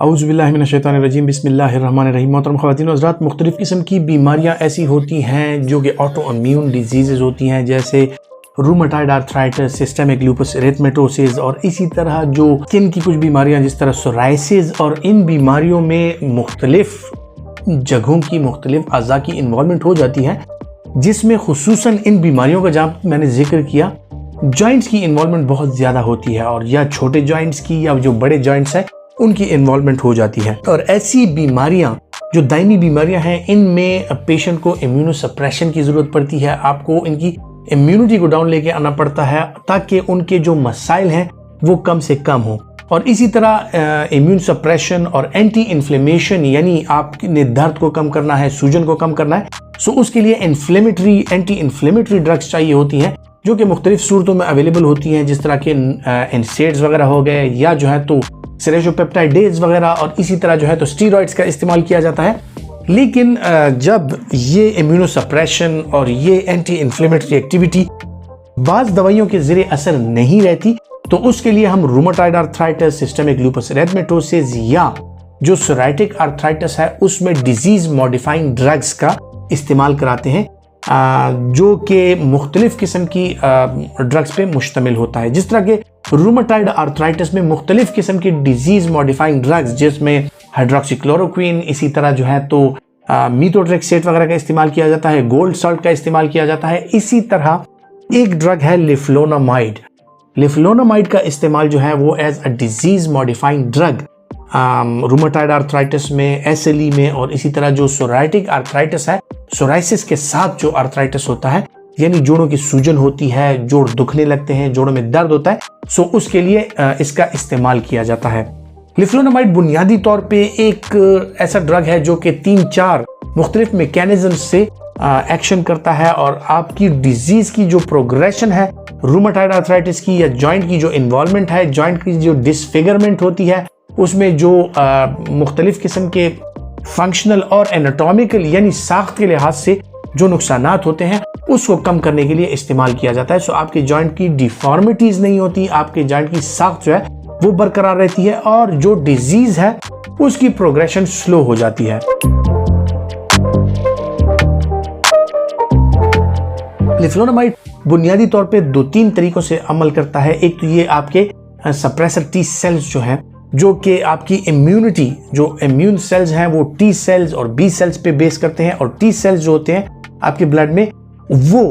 औज़ुबिल्लाहिमिनश्शैतानिर्रजीम बिस्मिल्लाहिर्रहमानिर्रहीम। मोहतरम ख़वातीन व हज़रात, मुख्तलिफ़ किस्म की बीमारियाँ ऐसी होती हैं जो कि ऑटो इम्यून डिजीज़ होती हैं, जैसे रूमेटॉइड आर्थराइटिस, सिस्टेमिक लूपस एरिथमेटोसिस और इसी तरह जो स्किन की कुछ बीमारियाँ जिस तरह सोराइसिस। और इन बीमारियों में मुख्तलिफ़ जगहों की मुख्तलिफ़ अज़ा की इन्वॉल्वमेंट हो जाती है, जिसमें खुसूसन इन बीमारियों का जहाँ मैंने जिक्र किया जॉइंट्स की इन्वॉल्वमेंट बहुत ज़्यादा होती है, और या छोटे जॉइंट्स की या जो बड़े जॉइंट्स हैं उनकी इन्वॉल्वमेंट हो जाती है। और ऐसी बीमारियां जो दायमी बीमारियां हैं, इनमें पेशेंट को इम्यूनोसप्रेशन की ज़रूरत पड़ती है। आपको इनकी इम्यूनिटी को डाउन लेके आना पड़ता है ताकि उनके जो मसाइल हैं वो कम से कम हो। और इसी तरह इम्यून सप्रेशन और एंटी इन्फ्लेमेशन, यानी आपने दर्द को कम करना है, सूजन को कम करना है, सो उसके लिए एंटी इन्फ्लेमेटरी ड्रग्स चाहिए होती हैं जो कि मुख्तलिफ सूरतों में अवेलेबल होती हैं, जिस तरह के एनसेड्स वगैरह हो गए, या जो है तो सेरेशोपेप्टाइडेज वगैरह, और इसी तरह जो है तो स्टीरॉइड्स का इस्तेमाल किया जाता है। लेकिन जब ये इम्यूनोसप्रेशन और ये एंटी इन्फ्लेमेटरी एक्टिविटी बाज़ दवाइयों के ज़रिए असर नहीं रहती, तो उसके लिए हम रूमेटॉइड आर्थराइटिस, सिस्टेमिक लूपस एरिथमेटोसिस या जो सोराइटिक आर्थराइटिस है उसमें डिजीज मॉडिफाइंग ड्रग्स का इस्तेमाल कराते हैं, जो कि मुख्तलिफ किस्म की ड्रग्स पे मुश्तमिल होता है। जिस तरह के रूमेटॉइड आर्थराइटिस में मुख्तलिफ किस्म की डिजीज मॉडिफाइंग ड्रग्स, जिसमें हाइड्रोक्सीक्लोरोक्विन, इसी तरह जो है तो मीथोट्रेक्सेट वगैरह का इस्तेमाल किया जाता है, गोल्ड सॉल्ट का इस्तेमाल किया जाता है। इसी तरह एक ड्रग है लिफ्लोनामाइड। लिफ्लोनामाइड का इस्तेमाल जो है वो as a disease modifying drug rheumatoid arthritis में, एसएलई में, और इसी तरह जो सोराइटिक आर्थराइटिस है, सोराइसिस के साथ जो आर्थराइटिस होता है, यानी जोड़ों की सूजन होती है, जोड़ दुखने लगते हैं, जोड़ों में दर्द होता है, सो उसके लिए इसका इस्तेमाल किया जाता है। लिफ्लोनामाइड बुनियादी तौर पे एक ऐसा ड्रग है जो कि 3-4 मुख्तलिफ मैकेनिज्म से एक्शन करता है, और आपकी डिजीज की जो प्रोग्रेशन है रूमेटॉइड आर्थराइटिस की, या जॉइंट की जो इन्वॉल्वमेंट है, जॉइंट की जो डिसफिगरमेंट होती है, उसमें जो मुख्तलिफ किस्म के फंक्शनल और एनाटॉमिकल यानी साख्त के लिहाज से जो नुकसानात होते हैं उसको कम करने के लिए इस्तेमाल किया जाता है। सो आपके जॉइंट की डिफॉर्मिटीज नहीं होती, आपके जॉइंट की साख्त जो है वो बरकरार रहती है, और जो डिजीज है उसकी प्रोग्रेशन स्लो हो जाती है। लिफ्लोनामाइड बुनियादी तौर पे 2-3 तरीकों से अमल करता है। एक तो ये आपके सप्रेसर टी सेल्स जो है, जो कि आपकी इम्यूनिटी, जो इम्यून सेल्स हैं वो टी सेल्स और बी सेल्स पे बेस करते हैं, और टी सेल्स जो होते हैं आपके ब्लड में वो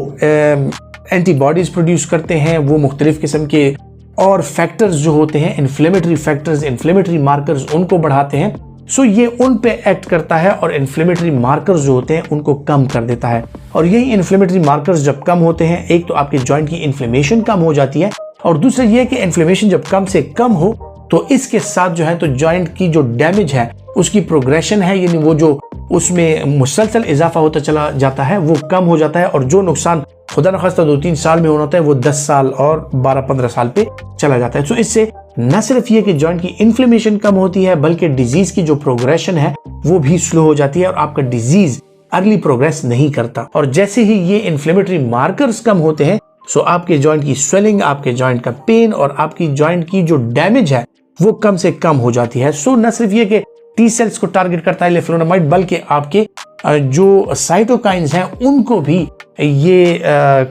एंटीबॉडीज प्रोड्यूस करते हैं, वो मुख्तलिफ किस्म के और फैक्टर्स जो होते हैं, इन्फ्लेमेटरी फैक्टर्स, इन्फ्लेमेटरी मार्कर्स, उनको बढ़ाते हैं। सो ये उन पे एक्ट करता है और इन्फ्लेमेटरी मार्कर्स जो होते हैं उनको कम कर देता है। और यही इन्फ्लेमेटरी मार्कर्स जब कम होते हैं, एक तो आपके जॉइंट की इन्फ्लेमेशन कम हो जाती है, और दूसरा ये कि इन्फ्लेमेशन जब कम से कम हो तो इसके साथ जो है तो जॉइंट की जो डैमेज है उसकी प्रोग्रेशन है, यानी वो जो उसमें मुसलसल इजाफा होता चला जाता है वो कम हो जाता है, और जो नुकसान खुदा न खास्ता 2-3 साल में होना होता है वो 10 साल और 12-15 साल पे चला जाता है। तो इससे न सिर्फ ये कि जॉइंट की इन्फ्लेमेशन कम होती है, बल्कि डिजीज की जो प्रोग्रेशन है वो भी स्लो हो जाती है, और आपका डिजीज अर्ली प्रोग्रेस नहीं करता। और जैसे ही ये इन्फ्लेमेटरी मार्कर्स कम होते हैं, सो आपके जॉइंट की स्वेलिंग, आपके जॉइंट का पेन और आपकी जॉइंट की जो डैमेज है वो कम से कम हो जाती है। सो न सिर्फ ये कि टी सेल्स को टारगेट करता है लिफ्लोनामाइड, बल्कि आपके जो साइटोकाइंस हैं उनको भी ये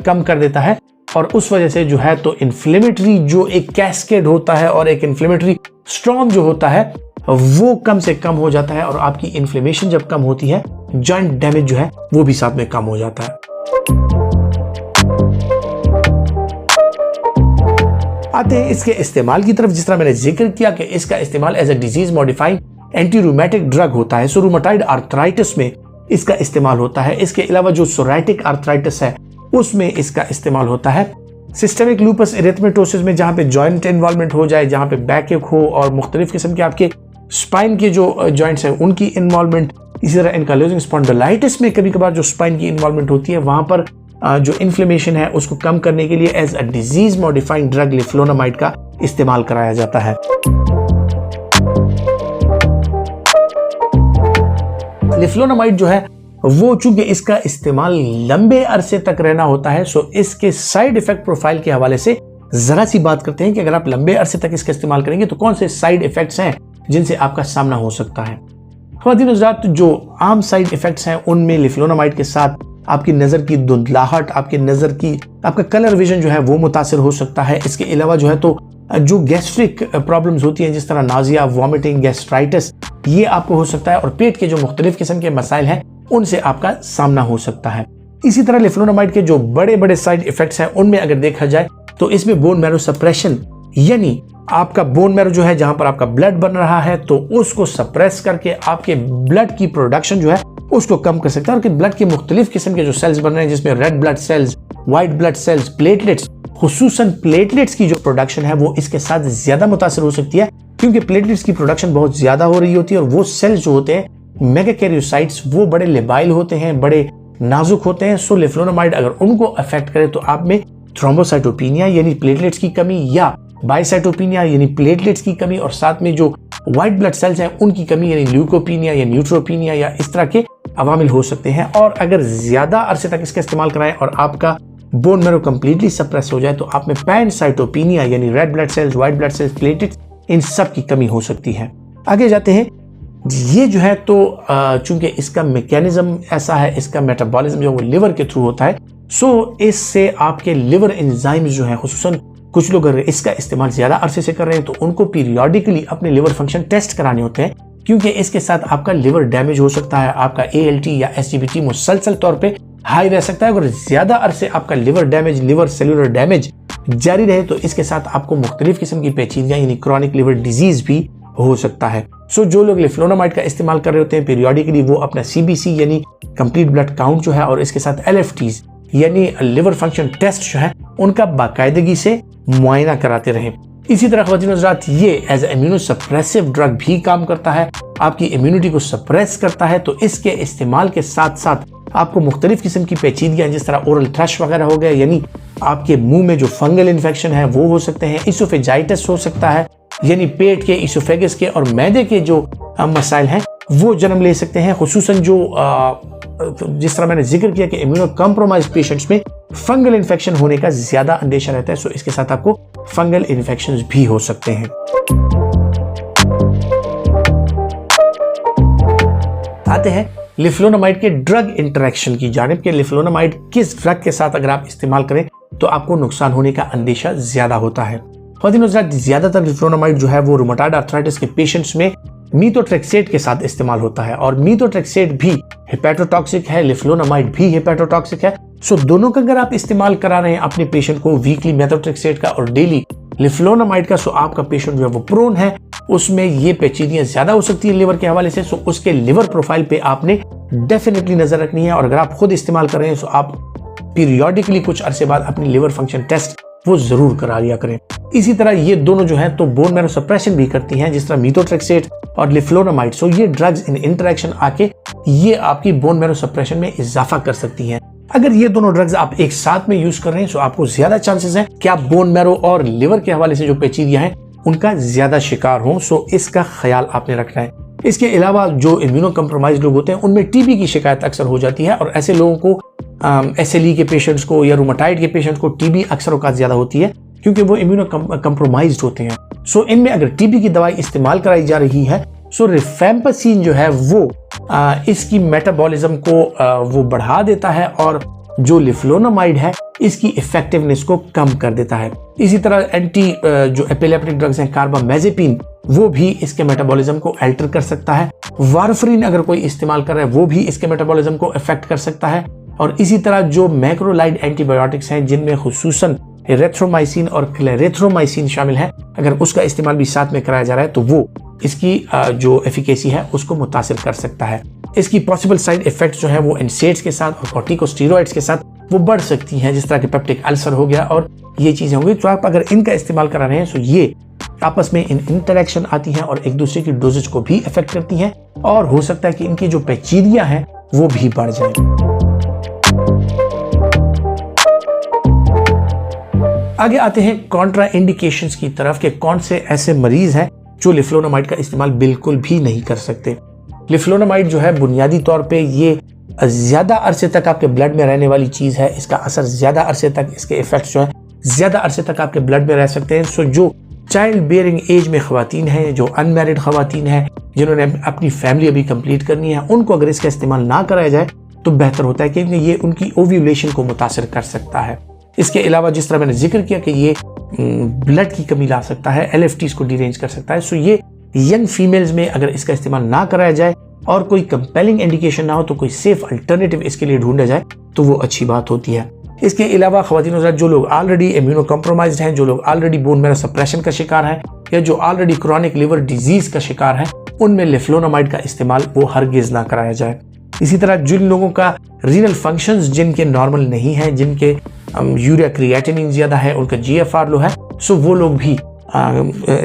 कम कर देता है, और उस वजह से जो है तो इन्फ्लेमेटरी जो एक कैस्केड होता है और एक इन्फ्लेमेटरी स्ट्रॉम जो होता है वो कम से कम हो जाता है, और आपकी इन्फ्लेमेशन जब कम होती है, जॉइंट डैमेज जो है वो भी साथ में कम हो जाता है। आते हैं इसके इस्तेमाल की तरफ। जिस तरह मैंने जिक्र किया कि इसका इस्तेमाल as a disease modifying anti rheumatic drug होता है, सो रूमेटॉइड आर्थराइटिस में इसका इस्तेमाल होता है। इसके अलावा जो सोराइटिक आर्थराइटिस है उसमें इसका इस्तेमाल होता है। सिस्टेमिक लूपस एरिथमेटोसिस में जहाँ पे जॉइंट इन्वॉल्वमेंट हो जाए, जहाँ पे बैक एक हो, और मुख्तलिफ किस्म के आपके स्पाइन के जो जॉइंट्स हैं उनकी इन्वॉल्वमेंट, इसी तरह एंकाइलोजिंग स्पॉन्डिलाइटिस में कभी कभार जो स्पाइन की इन्वॉल्वमेंट होती है, वहाँ पर जो इन्फ्लेमेशन है उसको कम करने के लिए as a disease modifying drug leflunomide का इस्तेमाल कराया जाता है। लिफ्लोनामाइड जो है वो चूंकि इसका इस्तेमाल लंबे अरसे तक रहना होता है, सो इसके साइड इफेक्ट प्रोफाइल के हवाले से जरा सी बात करते हैं कि अगर आप लंबे अरसे तक इसका इस्तेमाल करेंगे तो कौन से साइड इफेक्ट्स हैं जिनसे आपका सामना हो सकता है। ख्वातीन हज़रात, जो आम साइड इफेक्ट्स हैं उनमें लिफ्लोनामाइड के साथ आपकी नज़र की धुंधलाहट, आपका कलर विजन जो है वो मुतासर हो सकता है। इसके अलावा जो है तो जो गैस्ट्रिक प्रॉब्लम्स होती हैं, जिस तरह नाजिया, वॉमिटिंग, गैस्ट्राइटिस, ये आपको हो सकता है और पेट के जो मुख्तलिफ किस्म के मसाइल हैं उनसे आपका सामना हो सकता है। इसी तरह लिफ्लोनामाइड के जो बड़े बड़े साइड इफेक्ट्स हैं उनमें अगर देखा जाए तो इसमें बोन मैरो सप्रेशन, यानी आपका बोन मैरो जो है जहां पर आपका ब्लड बन रहा है तो उसको सप्रेस करके आपके ब्लड की प्रोडक्शन जो है उसको कम कर सकता है, और कि ब्लड के मुख्तलिफ किस्म के जो सेल्स बन रहे हैं जिसमें red blood cells, white blood cells, platelets, खुसूसन प्लेटलेट्स की जो प्रोडक्शन है वो इसके साथ ज्यादा मुतासर हो सकती है, क्योंकि प्लेटलेट्स की प्रोडक्शन बहुत ज्यादा हो रही होती है और वो सेल्स जो होते हैं मेगाकैरियोसाइट्स वो बड़े लेबाइल होते हैं, बड़े नाजुक होते हैं। सो लिफ्लोनामाइड अगर उनको अफेक्ट करे तो आप में थ्रोम्बोसाइटोपिनिया यानी प्लेटलेट्स की कमी, या बाइसाइटोपिनिया यानी प्लेटलेट्स की कमी, और साथ में जो व्हाइट ब्लड सेल्स हैं उनकी कमी यानी ल्यूकोपिनिया या न्यूट्रोपिनिया या इस तरह के अवामिल हो सकते हैं। और अगर ज्यादा अरसे तक इसका इस्तेमाल कराएं और आपका बोन मैरो कंप्लीटली सप्रेस हो जाए तो आप में पैनसाइटोपिनिया यानी red blood cells, white blood cells, platelets, इन सब की कमी हो सकती है। आगे जाते हैं। ये जो है तो चूंकि इसका मैकेनिज्म ऐसा है, इसका मेटाबॉलिज्म जो वो लिवर के थ्रू होता है, सो इससे आपके लिवर एंजाइम्स जो है, खुसूसन कुछ लोग अगर इसका इस्तेमाल ज्यादा अरसे से कर रहे हैं तो उनको पीरियोडिकली अपने लिवर फंक्शन टेस्ट कराने होते हैं, क्योंकि इसके साथ आपका लिवर डैमेज हो सकता है, आपका ALT या SGPT मुसलसल तौर पे हाई रह सकता है। अगर ज्यादा अरसे आपका liver damage, liver cellular damage जारी रहे तो इसके साथ आपको मुख्तलिफ किस्म की पेचीदगियां यानी क्रॉनिक लिवर डिजीज भी हो सकता है। सो जो लोग लिफ्लोनामाइड का इस्तेमाल कर रहे होते हैं पीरियोडिकली, वो अपना CBC यानी कंप्लीट ब्लड काउंट जो है और इसके साथ LFTs यानी लिवर फंक्शन टेस्ट जो है उनका बाकायदगी से मुआयना कराते रहें। इसी तरह ख्वातीन हज़रात, ये एज इम्यूनोसप्रेसिव ड्रग भी काम करता है, आपकी इम्यूनिटी को सप्रेस करता है। तो इसके इस्तेमाल के साथ साथ आपको मुख्तलिफ किस्म की पेचीदगियां जिस तरह ओरल थ्रश वगैरह हो गया, यानी आपके मुंह में जो फंगल इन्फेक्शन है वो हो सकते हैं, इसोफेजाइटिस हो सकता है यानी पेट के, इसोफेगस के और मैदे के जो मसाइल हैं वो जन्म ले सकते हैं। खुसूसन जो जिस तरह मैंने जिक्र किया कि इम्यूनो कॉम्प्रोमाइज पेशेंट्स में फंगल इन्फेक्शन होने का ज्यादा अंदेशा रहता है, सो इसके साथ आपको फंगल इन्फेक्शंस भी हो सकते हैं। आते हैं लिफ्लोनामाइड के ड्रग इंटरेक्शन की जानिब के लिफ्लोनामाइड किस ड्रग के साथ अगर आप इस्तेमाल करें तो आपको नुकसान होने का अंदेशा ज्यादा होता है। ख्वातीन हज़रात, ज्यादातर लिफ्लोनामाइड जो है वो रूमेटॉइड आर्थराइटिस के पेशेंट्स में मीथोट्रेक्सेट के साथ इस्तेमाल होता है, और मीथोट्रेक्सेट भी हेपेटोटॉक्सिक है, लिफ्लोनामाइड भी हेपेटोटॉक्सिक है। सो दोनों का अगर आप इस्तेमाल करा रहे हैं अपने पेशेंट को, वीकली मेथोट्रेक्सेट का और डेली लिफ्लोनामाइड का, सो आपका पेशेंट जो है वो प्रोन है, उसमें ये पेचीदगियां ज्यादा हो सकती है लिवर के हवाले से। सो उसके लिवर प्रोफाइल पे आपने डेफिनेटली नजर रखनी है, और अगर आप खुद इस्तेमाल कर रहे हैं तो आप पीरियोडिकली कुछ अरसे बाद अपनी लिवर फंक्शन टेस्ट वो जरूर करा लिया करें। इसी तरह ये दोनों जो है तो बोन मैरो सप्रेशन भी करती हैं, जिस तरह मीथोट्रेक्सेट और लिफ्लोनामाइड। सो ये ड्रग्स इन इंटरेक्शन आके ये आपकी बोन मैरो सप्रेशन में इजाफा कर सकती हैं। अगर ये दोनों ड्रग्स आप एक साथ में यूज कर रहे हैं तो आपको ज्यादा चांसेस हैं कि आप बोन मैरो और लिवर के हवाले से जो पेचीदगियां हैं उनका ज्यादा शिकार हों। सो इसका ख्याल आपने रखना है। इसके अलावा जो इम्यूनो कम्प्रोमाइज लोग होते हैं उनमें TB की शिकायत अक्सर हो जाती है, और ऐसे लोगों को SLE के पेशेंट्स को या रूमेटाइड के पेशेंट्स को TB अक्सर औकात ज्यादा होती है, क्योंकि वो इम्यूनो कम्प्रोमाइज्ड होते हैं। सो इनमें अगर TB की दवाई इस्तेमाल कराई जा रही है, सो रिफेम्पसिन जो है वो इसकी मेटाबॉलिज्म को वो बढ़ा देता है, और जो लिफ्लोनामाइड है इसकी इफेक्टिवनेस को कम कर देता है। इसी तरह एंटी जो एपिलेप्टिक ड्रग्स हैं कार्बामेजेपिन, वो भी इसके मेटाबॉलिज्म को अल्टर कर सकता है। वारफरीन अगर कोई इस्तेमाल कर रहा है वो भी इसके मेटाबॉलिज्म को इफेक्ट कर सकता है। और इसी तरह जो मैक्रोलाइड एंटीबायोटिक्स हैं जिनमें खुसूसन एरिथ्रोमाइसिन और क्लेरेथ्रोमाइसिन शामिल है, अगर उसका इस्तेमाल भी साथ में कराया जा रहा है तो वो इसकी जो एफिकेसी है उसको मुतासिर कर सकता है। इसकी पॉसिबल साइड इफेक्ट्स जो है वो एनसेड्स के साथ और कॉर्टिकोस्टेरॉइड्स के साथ वो बढ़ सकती हैं, जिस तरह के पेप्टिक अल्सर हो गया और ये चीजें होंगी। तो आप अगर इनका इस्तेमाल करा रहे हैं तो ये आपस में इन इंटरेक्शन आती हैं और एक दूसरे की डोजेज को भी इफेक्ट करती हैं, और हो सकता है कि इनकी जो पेचीदगियां हैं वो भी बढ़ जाए। आगे आते हैं कॉन्ट्रा इंडिकेशंस की तरफ के कौन से ऐसे मरीज हैं जो लिफ्लोनामाइड का इस्तेमाल बिल्कुल भी नहीं कर सकते। लिफ्लोनामाइड जो है बुनियादी तौर पे ये ज्यादा अरसे तक आपके ब्लड में रहने वाली चीज है। इसका असर ज्यादा अरसे तक, इसके इफेक्ट्स जो है ज्यादा अरसे तक आपके ब्लड में रह सकते हैं। सो जो चाइल्ड बेयरिंग एज में ख़वातीन हैं, जो अनमैरिड ख़वातीन हैं, जिन्होंने अपनी फैमिली अभी कंप्लीट करनी है, उनको अगर इसका इस्तेमाल ना कराया जाए तो बेहतर होता है, क्योंकि ये उनकी ओव्यूलेशन को मुतासर कर सकता है। इसके अलावा जिस तरह मैंने जिक्र किया कि ये ब्लड की कमी ला सकता है, LFTs को डिरेंज कर सकता है। सो ये यंग फीमेल्स में अगर इसका इस्तेमाल ना कराया जाए और कोई कंपेलिंग इंडिकेशन ना हो तो कोई सेफ अल्टरनेटिव इसके लिए ढूंढा जाए तो वो अच्छी बात होती है। इसके अलावा ख़वातीन हज़रात, जो लोग ऑलरेडी इम्यूनो कॉम्प्रोमाइज्ड हैं, जो लोग ऑलरेडी बोन मैरो सप्रेशन का शिकार हैं, या जो ऑलरेडी क्रॉनिक लिवर डिजीज का शिकार हैं, उनमें लेफ्लोनामाइड का इस्तेमाल वो हरगिज़ ना कराया जाए। इसी तरह जिन लोगों का रीनल फंक्शंस जिनके नॉर्मल नहीं हैं, जिनके यूरिया क्रिएटिनिन ज़्यादा है, उनका GFR लो है, सो वो लोग भी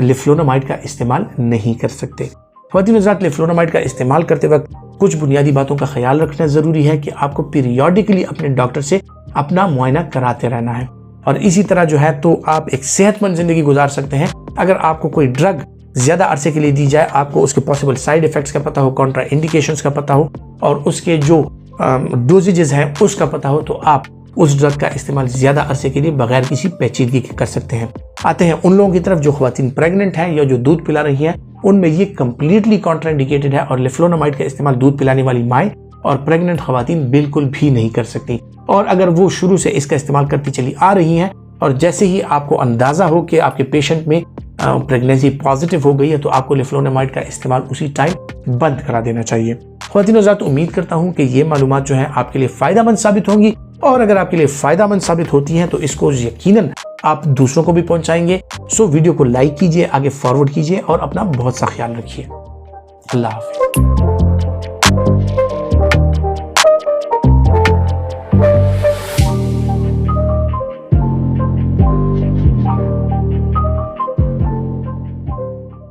लेफ्लोनामाइड का इस्तेमाल नहीं कर सकते। ख़वातीन हज़रात, लेफ्लोनामाइड का इस्तेमाल करते वक्त कुछ बुनियादी बातों का ख्याल रखना ज़रूरी है कि आपको पीरियोडिकली अपने डॉक्टर से अपना मुआयना कराते रहना है। और इसी तरह जो है तो आप एक सेहतमंद ज़िंदगी गुजार सकते हैं अगर आपको कोई ड्रग ज़्यादा अरसे के लिए दी जाए, आपको उसके पॉसिबल साइड इफ़ेक्ट्स का पता हो, कॉन्ट्रा इंडिकेशंस का पता हो और उसके जो डोजेजेस हैं उसका पता हो, तो आप उस ड्रग का इस्तेमाल ज़्यादा अरसे के लिए बगैर किसी पेचीदगी के कर सकते हैं। आते हैं उन लोगों की तरफ जो ख़वातीन प्रेग्नेंट हैं या जो दूध पिला रही हैं, उनमें ये कम्प्लीटली कॉन्ट्रा इंडिकेटेड है और लेफ्लोनामाइड का इस्तेमाल दूध पिलाने वाली माएँ और प्रेग्नेंट ख़वातीन बिल्कुल भी नहीं कर सकती। और अगर वो शुरू से इसका इस्तेमाल करती चली आ रही हैं और जैसे ही आपको अंदाज़ा हो कि आपके पेशेंट में प्रेगनेंसी पॉजिटिव हो गई है, तो आपको लेफ्लोनामाइड का इस्तेमाल उसी टाइम बंद करा देना चाहिए। ख़वातीन हज़रात, उम्मीद करता हूँ कि ये मालूमात जो है आपके लिए फ़ायदेमंद साबित होंगी, और अगर आपके लिए फ़ायदेमंद साबित होती हैं तो इसको यकीनन आप दूसरों को भी पहुँचाएंगे। सो वीडियो को लाइक कीजिए, आगे फॉरवर्ड कीजिए और अपना बहुत सा ख्याल रखिए। अल्लाह हाफ़िज़।